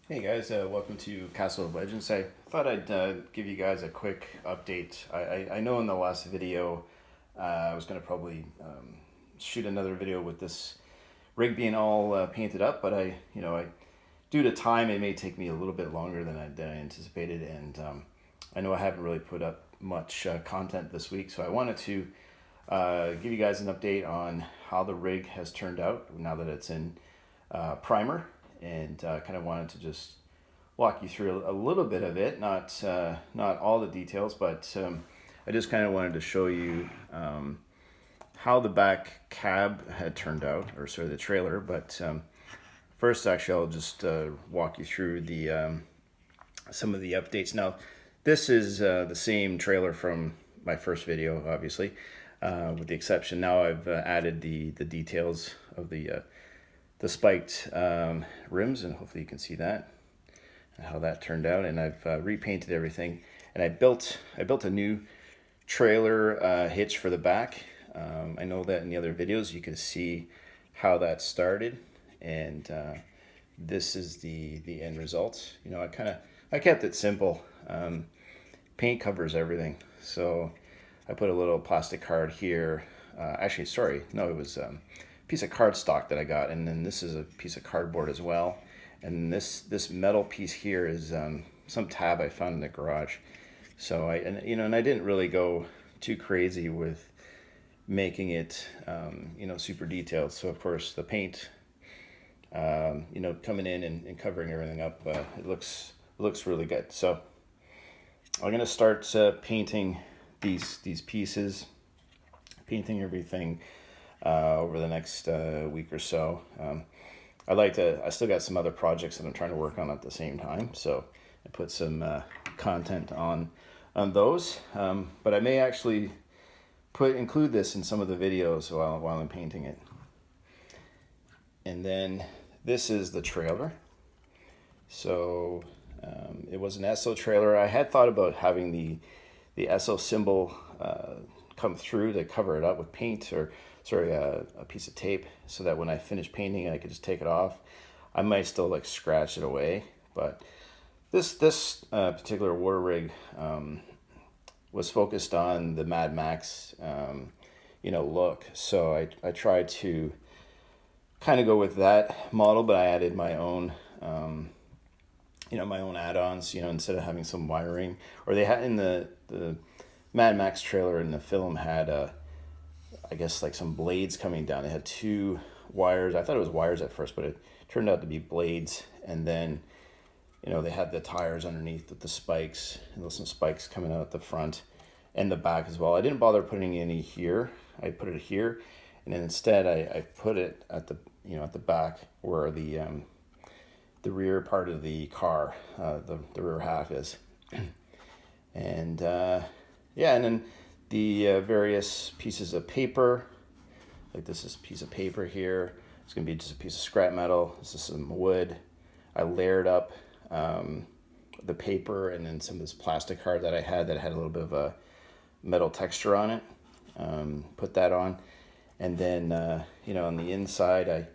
Hey guys, welcome to Castle of Legends. I thought I'd give you guys a quick update. I know in the last video I was going to probably shoot another video with this rig being all painted up, but due to time, it may take me a little bit longer than I anticipated, and I know I haven't really put up much content this week, so I wanted to give you guys an update on how the rig has turned out now that it's in primer, and kind of wanted to just walk you through a little bit of it, not all the details, but I just kind of wanted to show you how the back cab had turned out, or sorry, the trailer. But first, actually, I'll just walk you through the some of the updates. Now, this is the same trailer from my first video, obviously, with the exception now I've added the details of the spiked rims, and hopefully you can see that and how that turned out. And I've repainted everything, and I built a new trailer hitch for the back. I know that in the other videos you can see how that started, and this is the end result. You know, I kept it simple. Paint covers everything, so I put a little plastic card here. Actually, sorry, no, it was piece of cardstock that I got, and then this is a piece of cardboard as well, and this metal piece here is some tab I found in the garage. So and I didn't really go too crazy with making it super detailed. So of course the paint coming in and covering everything up, it looks really good. So I'm gonna start painting these pieces, painting everything over the next week or so. I still got some other projects that I'm trying to work on at the same time, so I put some content on those. But I may actually include this in some of the videos while I'm painting it. And then this is the trailer. So it was an ESO trailer. I had thought about having the ESO symbol come through to cover it up with paint, or sorry, a piece of tape, so that when I finish painting I could just take it off. I might still like scratch it away, but this particular war rig was focused on the Mad Max look, so I tried to kind of go with that model, but I added my own my own add-ons, instead of having some wiring, or they had in the Mad Max trailer in the film had I guess like some blades coming down. They had two wires. I thought it was wires at first, but it turned out to be blades. And then, they had the tires underneath with the spikes, and there's some spikes coming out at the front and the back as well. I didn't bother putting any here. I put it here, and then instead I put it at the at the back where the rear part of the car, the rear half is. And and then the various pieces of paper, like this is a piece of paper here. It's gonna be just a piece of scrap metal. This is some wood. I layered up the paper, and then some of this plastic card that I had that had a little bit of a metal texture on it. Put that on, and then on the inside, I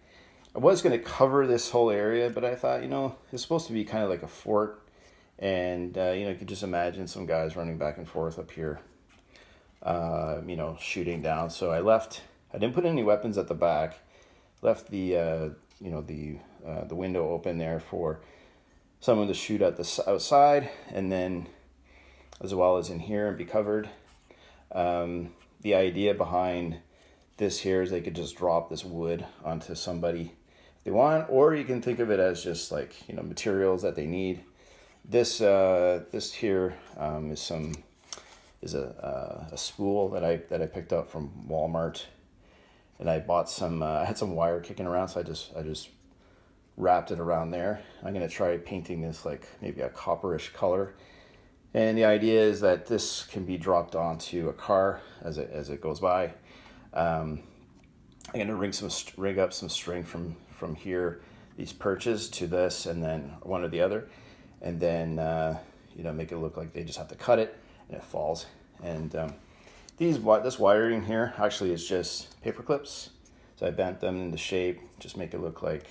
was gonna cover this whole area, but I thought it's supposed to be kind of like a fort, and you could just imagine some guys running back and forth up here, shooting down. So I didn't put any weapons at the back, left the window open there for someone to shoot at the outside, and then as well as in here and be covered. The idea behind this here is they could just drop this wood onto somebody if they want, or you can think of it as just like materials that they need. This here is a spool that I picked up from Walmart, and I bought some. I had some wire kicking around, so I just wrapped it around there. I'm gonna try painting this like maybe a copperish color, and the idea is that this can be dropped onto a car as it goes by. I'm gonna rig up some string from here, these perches to this, and then one or the other, and then make it look like they just have to cut it and it falls. And this wiring here actually is just paper clips, so I bent them into shape, just make it look like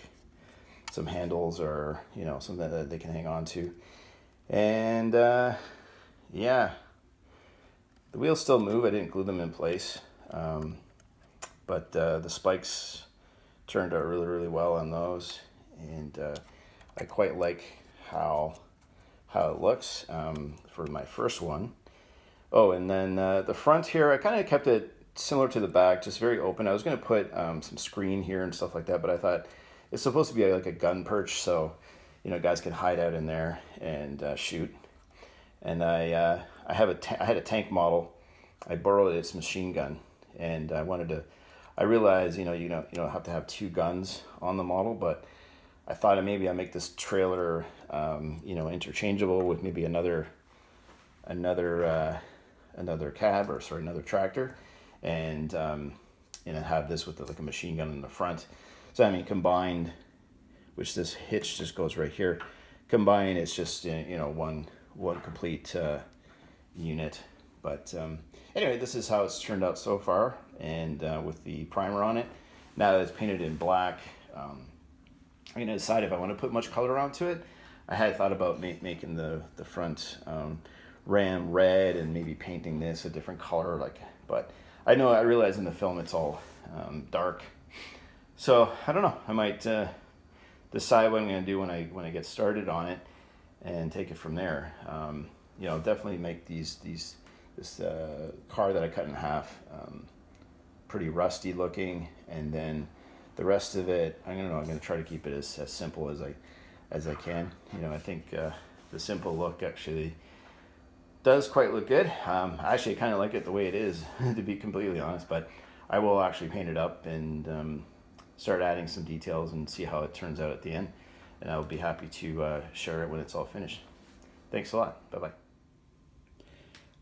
some handles or something that they can hang on to. And yeah, the wheels still move. I didn't glue them in place, but the spikes turned out really, really well on those, and I quite like how it looks for my first one. Oh, and then the front here, I kind of kept it similar to the back, just very open. I was going to put some screen here and stuff like that, but I thought it's supposed to be like a gun perch, so guys can hide out in there and shoot. And I had a tank model. I borrowed its machine gun, and I realized you don't have to have two guns on the model, but I thought maybe I make this trailer interchangeable with maybe another cab, or sorry, another tractor, and have this with like a machine gun in the front. So combined, which this hitch just goes right here. Combined, it's just one complete unit. But anyway, this is how it's turned out so far, and with the primer on it. Now that it's painted in black, I'm gonna decide if I want to put much color onto it. I had thought about making the front ram red and maybe painting this a different color, but I realize in the film it's all dark, so I don't know. I might decide what I'm going to do when I get started on it and take it from there. Definitely make this car that I cut in half pretty rusty looking, and then the rest of it, I'm going to try to keep it as simple as I can. I think the simple look actually does quite look good. Actually, I kind of like it the way it is, to be completely honest, but I will actually paint it up and start adding some details and see how it turns out at the end. And I'll be happy to share it when it's all finished. Thanks a lot. Bye-bye.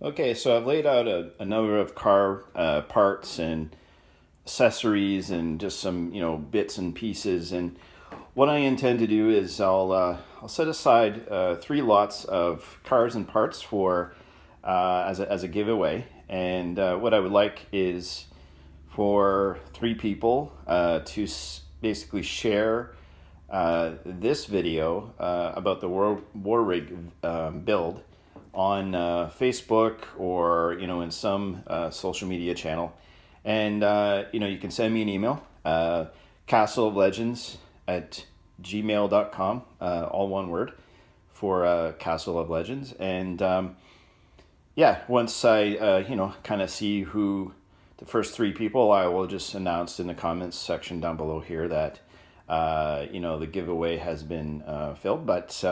Okay, so I've laid out a number of car parts and accessories and just some bits and pieces, and what I intend to do is I'll set aside 3 lots of cars and parts for as a giveaway, and what I would like is for 3 people to basically share this video about the war rig build on Facebook or in some social media channel, and you can send me an email, castleoflegends@gmail.com, all one word, for Castle of Legends. And once I kind of see who the first 3 people, I will just announce in the comments section down below here that the giveaway has been filled. But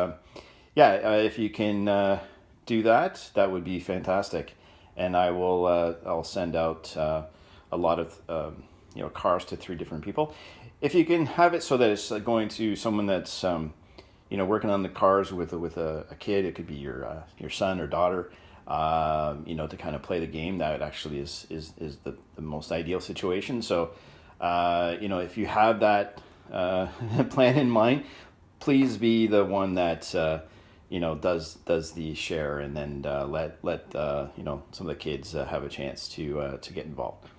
if you can do that, that would be fantastic, and I'll send out a lot of cars to 3 different people. If you can have it so that it's going to someone that's working on the cars with a kid, it could be your son or daughter, to kind of play the game. That actually is the most ideal situation. So if you have that plan in mind, please be the one that does the share, and then let some of the kids have a chance to get involved.